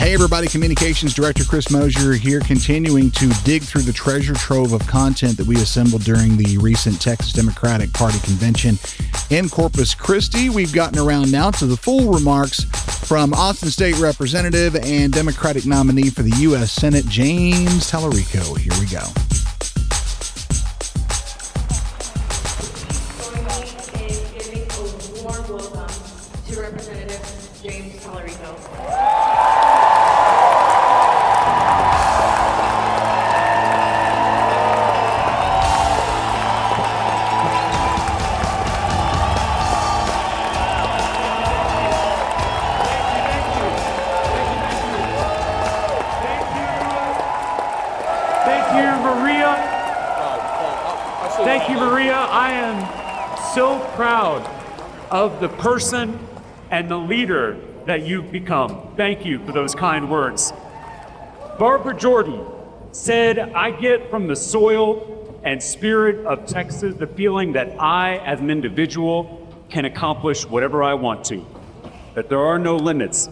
Hey everybody, Communications Director Chris Mosier here, continuing to dig through the treasure trove of content that we assembled during the recent Texas Democratic Party convention in Corpus Christi. We've gotten around now to the full remarks from Austin State Representative and Democratic nominee for the U.S. Senate, James Talarico. Here we go. Join me in giving a warm welcome to Representative James Talarico. Thank you, Maria. I am so proud of the person and the leader that you've become. Thank you for those kind words. Barbara Jordan said, "I get from the soil and spirit of Texas the feeling that I, as an individual, can accomplish whatever I want to, that there are no limits,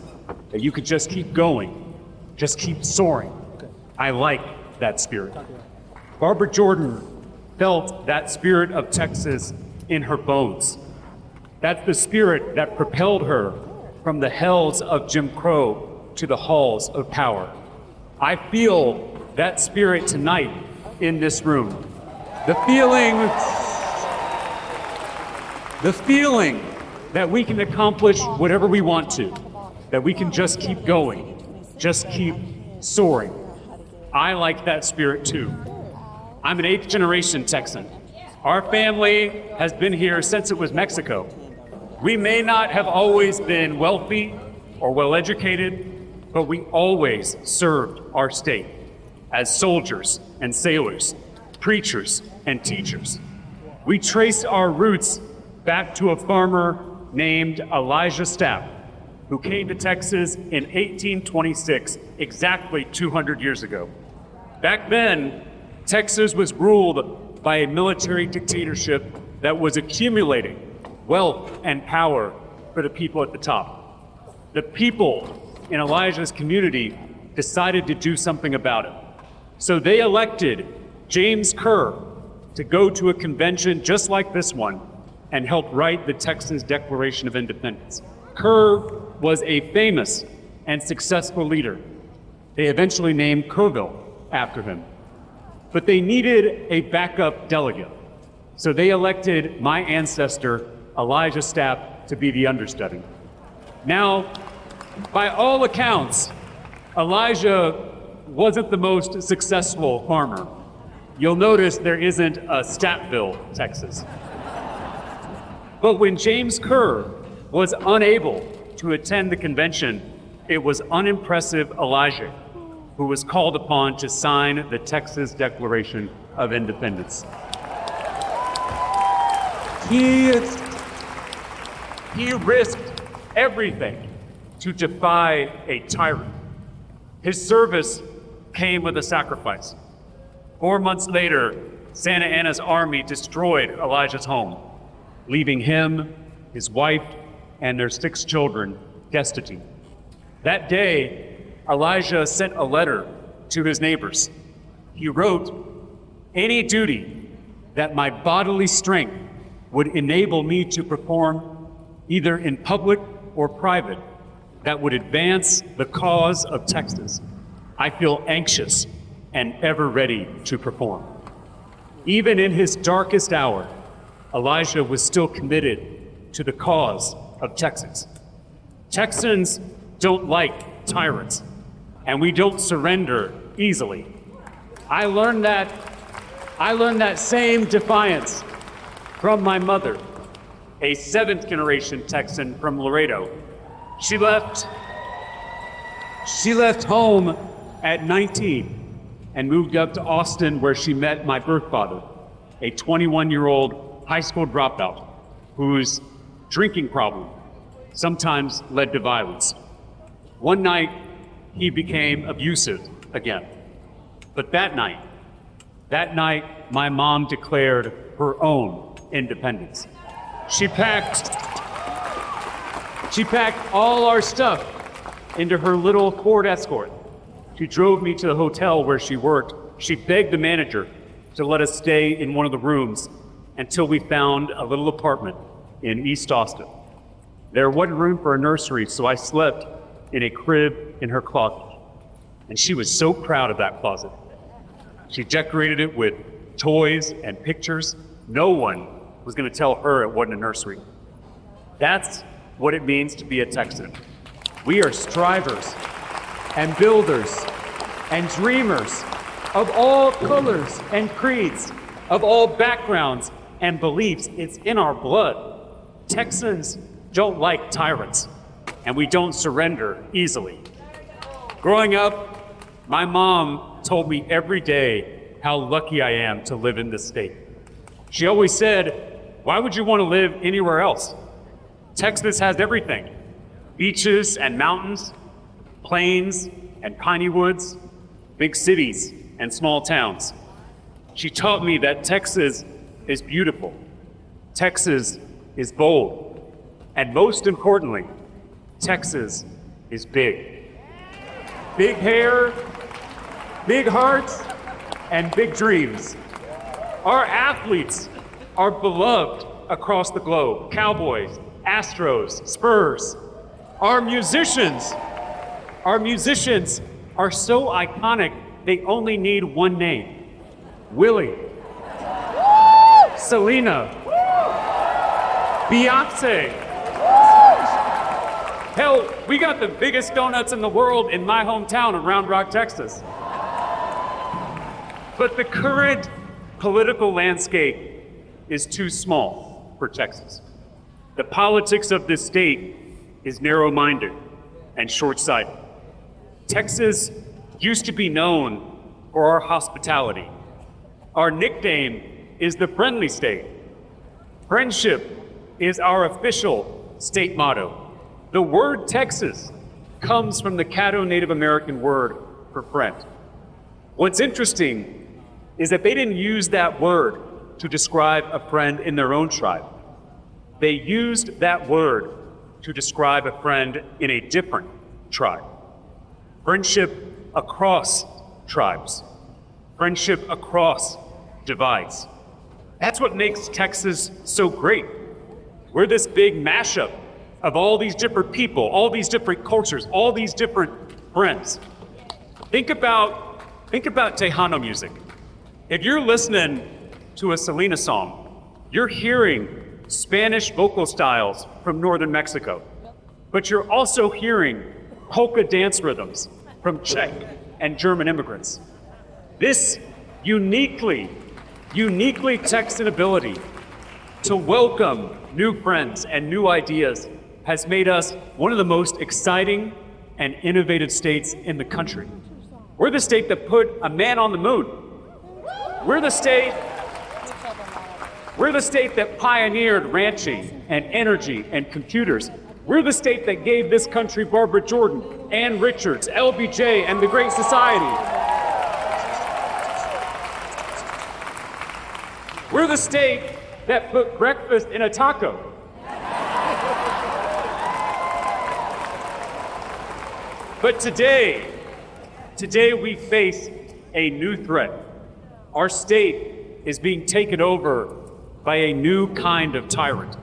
that you could just keep going, just keep soaring." I like that spirit. Barbara Jordan felt that spirit of Texas in her bones. That's the spirit that propelled her from the hells of Jim Crow to the halls of power. I feel that spirit tonight in this room. The feeling that we can accomplish whatever we want to, that we can just keep going, just keep soaring. I like that spirit too. I'm an 8th generation Texan. Our family has been here since it was Mexico. We may not have always been wealthy or well educated, but we always served our state as soldiers and sailors, preachers and teachers. We traced our roots back to a farmer named Elijah Stapp, who came to Texas in 1826, exactly 200 years ago. Back then, Texas was ruled by a military dictatorship that was accumulating wealth and power for the people at the top. The people in Elijah's community decided to do something about it. So they elected James Kerr to go to a convention just like this one and help write the Texas Declaration of Independence. Kerr was a famous and successful leader. They eventually named Kerrville after him. But they needed a backup delegate. So they elected my ancestor, Elijah Stapp, to be the understudy. Now, by all accounts, Elijah wasn't the most successful farmer. You'll notice there isn't a Stappville, Texas. But when James Kerr was unable to attend the convention, it was unimpressive Elijah who was called upon to sign the Texas Declaration of Independence. He risked everything to defy a tyrant. His service came with a sacrifice. 4 months later, Santa Anna's army destroyed Elijah's home, leaving him, his wife, and their 6 children destitute. That day, Elijah sent a letter to his neighbors. He wrote, "Any duty that my bodily strength would enable me to perform, either in public or private, that would advance the cause of Texas, I feel anxious and ever ready to perform." Even in his darkest hour, Elijah was still committed to the cause of Texas. Texans don't like tyrants, and we don't surrender easily. I learned that same defiance from my mother, a 7th generation Texan from Laredo. She left home at 19 and moved up to Austin, where she met my birth father, a 21-year-old high school dropout whose drinking problem sometimes led to violence. One night, he became abusive again. But that night, my mom declared her own independence. She packed all our stuff into her little Ford Escort. She drove me to the hotel where she worked. She begged the manager to let us stay in one of the rooms until we found a little apartment in East Austin. There wasn't room for a nursery, so I slept in a crib in her closet. And she was so proud of that closet. She decorated it with toys and pictures. No one was going to tell her it wasn't a nursery. That's what it means to be a Texan. We are strivers and builders and dreamers of all colors and creeds, of all backgrounds and beliefs. It's in our blood. Texans don't like tyrants, and we don't surrender easily. Growing up, my mom told me every day how lucky I am to live in this state. She always said, why would you want to live anywhere else? Texas has everything: beaches and mountains, plains and piney woods, big cities and small towns. She taught me that Texas is beautiful, Texas is bold, and most importantly, Texas is big. Big hair, big hearts, and big dreams. Our athletes are beloved across the globe: Cowboys, Astros, Spurs. Our musicians are so iconic, they only need one name: Willie, Selena, Beyonce. Hell, we got the biggest donuts in the world in my hometown of Round Rock, Texas. But the current political landscape is too small for Texas. The politics of this state is narrow-minded and short-sighted. Texas used to be known for our hospitality. Our nickname is the Friendly State. Friendship is our official state motto. The word Texas comes from the Caddo Native American word for friend. What's interesting is that they didn't use that word to describe a friend in their own tribe. They used that word to describe a friend in a different tribe. Friendship across tribes. Friendship across divides. That's what makes Texas so great. We're this big mashup of all these different people, all these different cultures, all these different friends. Think about Tejano music. If you're listening to a Selena song, you're hearing Spanish vocal styles from northern Mexico, but you're also hearing polka dance rhythms from Czech and German immigrants. This uniquely Texan ability to welcome new friends and new ideas has made us one of the most exciting and innovative states in the country. We're the state that put a man on the moon. We're the state that pioneered ranching and energy and computers. We're the state that gave this country Barbara Jordan, Ann Richards, LBJ, and the Great Society. We're the state that put breakfast in a taco. But today we face a new threat. Our state is being taken over by a new kind of tyrant: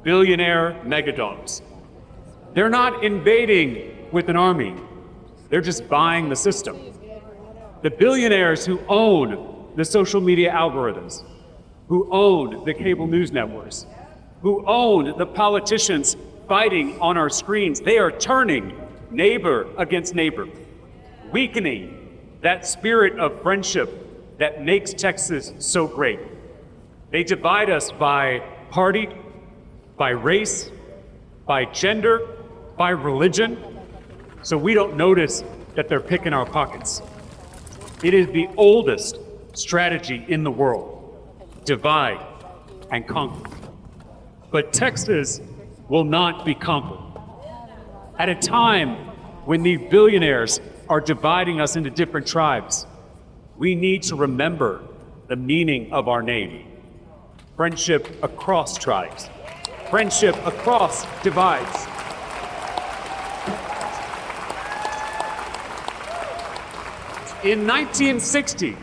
billionaire megadomes. They're not invading with an army, they're just buying the system. The billionaires who own the social media algorithms, who own the cable news networks, who own the politicians fighting on our screens, they are turning neighbor against neighbor, weakening that spirit of friendship that makes Texas so great. They divide us by party, by race, by gender, by religion, so we don't notice that they're picking our pockets. It is the oldest strategy in the world: divide and conquer. But Texas will not be conquered. At a time when these billionaires are dividing us into different tribes, we need to remember the meaning of our name: friendship across tribes, friendship across divides. In 1960,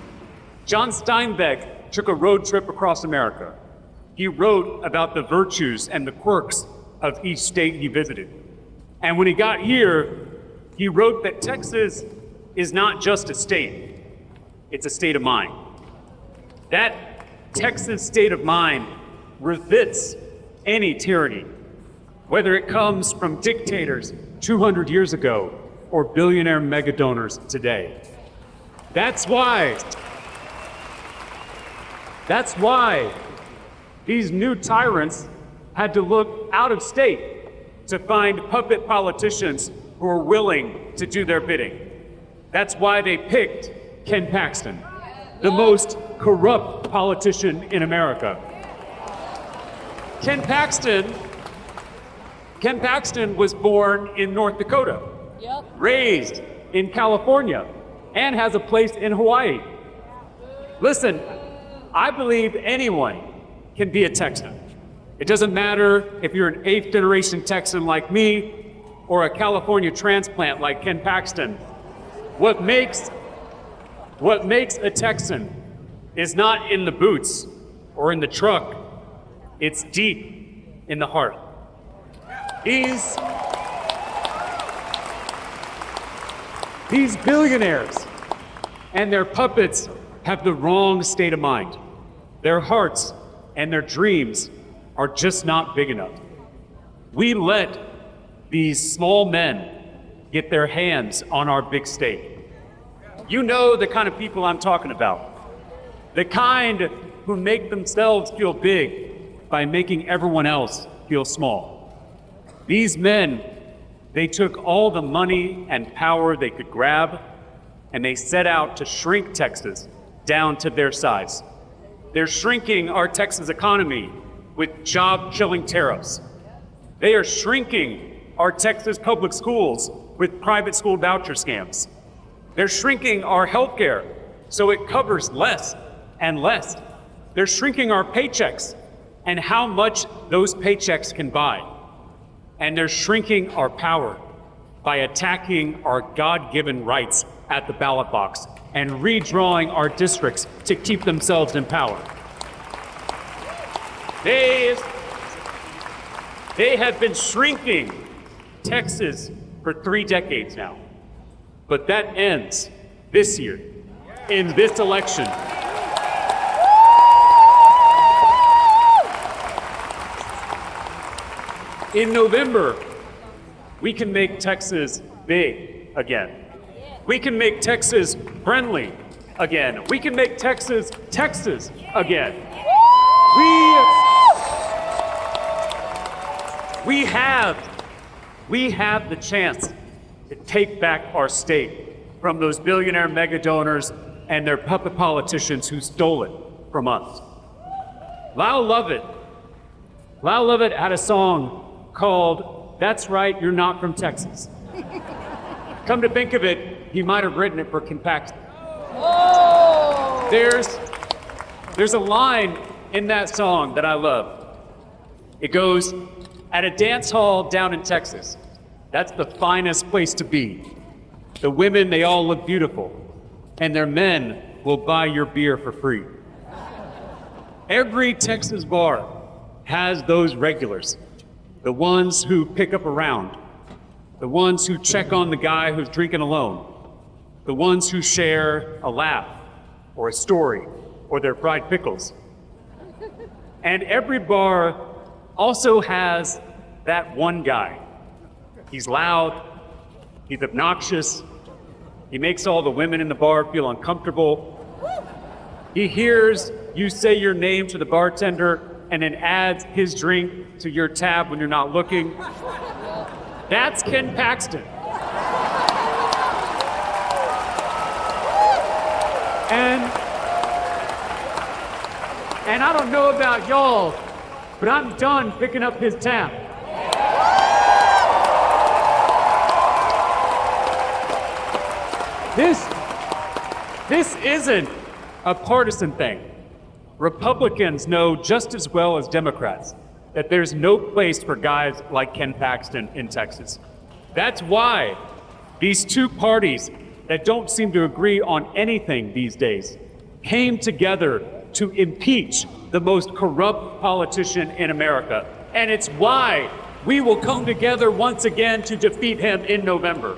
John Steinbeck took a road trip across America. He wrote about the virtues and the quirks of each state he visited. And when he got here, he wrote that Texas is not just a state, it's a state of mind. That Texas state of mind resists any tyranny, whether it comes from dictators 200 years ago or billionaire megadonors today. That's why these new tyrants had to look out of state to find puppet politicians who are willing to do their bidding. That's why they picked Ken Paxton, the most corrupt politician in America. Ken Paxton was born in North Dakota, raised in California, and has a place in Hawaii. Listen, I believe anyone can be a Texan. It doesn't matter if you're an 8th generation Texan like me or a California transplant like Ken Paxton. What makes a Texan is not in the boots or in the truck, it's deep in the heart. These billionaires and their puppets have the wrong state of mind. Their hearts and their dreams are just not big enough. We let these small men get their hands on our big state. You know the kind of people I'm talking about. The kind who make themselves feel big by making everyone else feel small. These men, they took all the money and power they could grab, and they set out to shrink Texas down to their size. They're shrinking our Texas economy with job-killing tariffs. They are shrinking our Texas public schools with private school voucher scams. They're shrinking our healthcare so it covers less and less. They're shrinking our paychecks and how much those paychecks can buy. And they're shrinking our power by attacking our God-given rights at the ballot box and redrawing our districts to keep themselves in power. They have been shrinking Texas for 3 decades now. But that ends this year, in this election. In November, we can make Texas big again. We can make Texas friendly again. We can make Texas Texas again. We have the chance to take back our state from those billionaire megadonors and their puppet politicians who stole it from us. Lyle Lovett had a song called "That's Right, You're Not From Texas." Come to think of it, he might have written it for Ken Paxton. There's a line in that song that I love. It goes, "At a dance hall down in Texas, that's the finest place to be. The women, they all look beautiful, and their men will buy your beer for free." Every Texas bar has those regulars, the ones who pick up a round, the ones who check on the guy who's drinking alone, the ones who share a laugh or a story or their fried pickles. And every bar also has that one guy. He's loud, he's obnoxious, he makes all the women in the bar feel uncomfortable. He hears you say your name to the bartender and then adds his drink to your tab when you're not looking. That's Ken Paxton. And I don't know about y'all, but I'm done picking up his tab. This isn't a partisan thing. Republicans know just as well as Democrats that there's no place for guys like Ken Paxton in Texas. That's why these two parties that don't seem to agree on anything these days came together to impeach the most corrupt politician in America. And it's why we will come together once again to defeat him in November.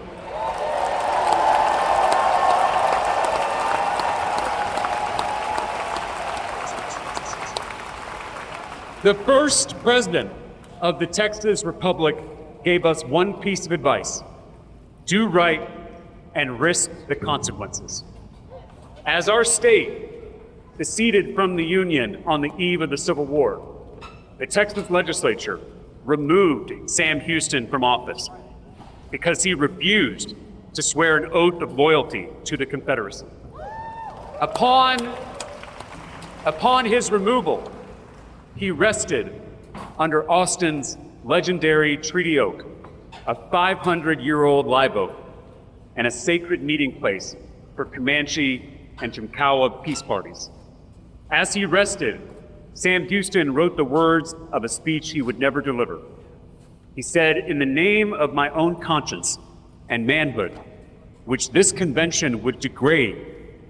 The first president of the Texas Republic gave us one piece of advice: do right and risk the consequences. As our state seceded from the Union on the eve of the Civil War, the Texas legislature removed Sam Houston from office because he refused to swear an oath of loyalty to the Confederacy. Upon his removal, he rested under Austin's legendary Treaty Oak, a 500-year-old live oak and a sacred meeting place for Comanche and Choctaw peace parties. As he rested, Sam Houston wrote the words of a speech he would never deliver. He said, "In the name of my own conscience and manhood, which this convention would degrade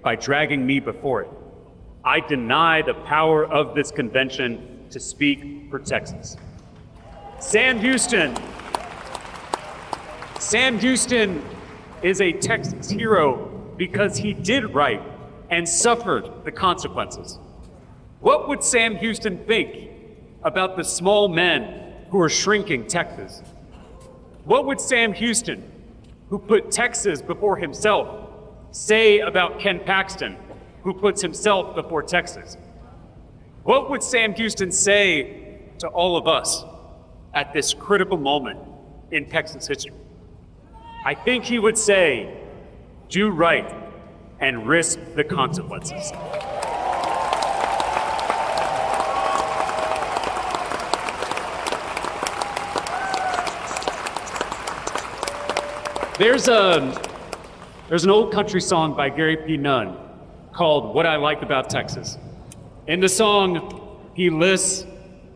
by dragging me before it, I deny the power of this convention to speak for Texas." Sam Houston is a Texas hero because he did right and suffered the consequences. What would Sam Houston think about the small men who are shrinking Texas? What would Sam Houston, who put Texas before himself, say about Ken Paxton, who puts himself before Texas? What would Sam Houston say to all of us at this critical moment in Texas history? I think he would say, do right and risk the consequences. There's an old country song by Gary P. Nunn called "What I Like About Texas." In the song, he lists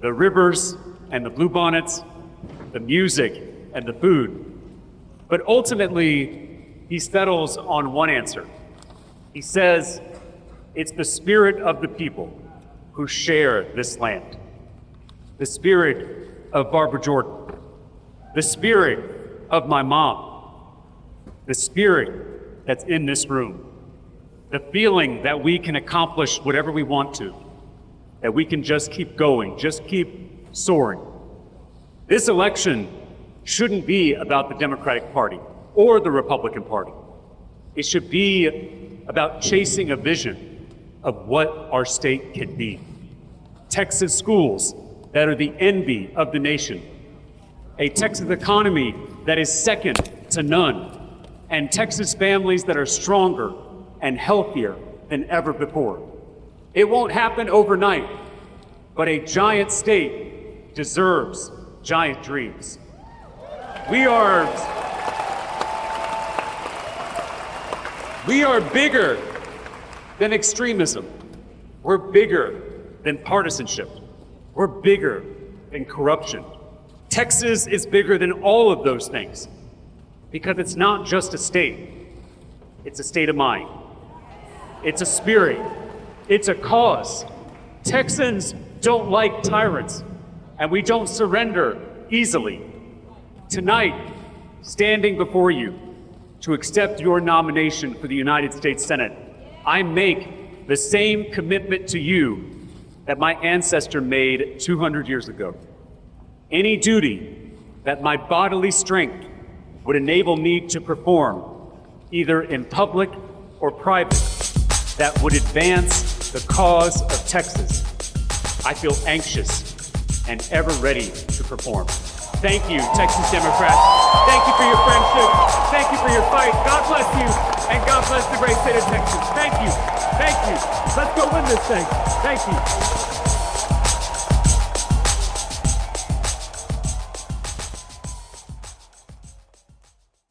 the rivers and the bluebonnets, the music and the food. But ultimately, he settles on one answer. He says, it's the spirit of the people who share this land. The spirit of Barbara Jordan. The spirit of my mom. The spirit that's in this room. The feeling that we can accomplish whatever we want to, that we can just keep going, just keep soaring. This election shouldn't be about the Democratic Party or the Republican Party. It should be about chasing a vision of what our state can be. Texas schools that are the envy of the nation. A Texas economy that is second to none. And Texas families that are stronger and healthier than ever before. It won't happen overnight, but a giant state deserves giant dreams. We are bigger than extremism. We're bigger than partisanship. We're bigger than corruption. Texas is bigger than all of those things because it's not just a state. It's a state of mind. It's a spirit. It's a cause. Texans don't like tyrants, and we don't surrender easily. Tonight, standing before you to accept your nomination for the United States Senate, I make the same commitment to you that my ancestor made 200 years ago. Any duty that my bodily strength would enable me to perform, either in public or private, that would advance the cause of Texas, I feel anxious and ever ready to perform. Thank you, Texas Democrats. Thank you for your friendship. Thank you for your fight. God bless you, and God bless the great state of Texas. Thank you. Thank you. Let's go win this thing. Thank you.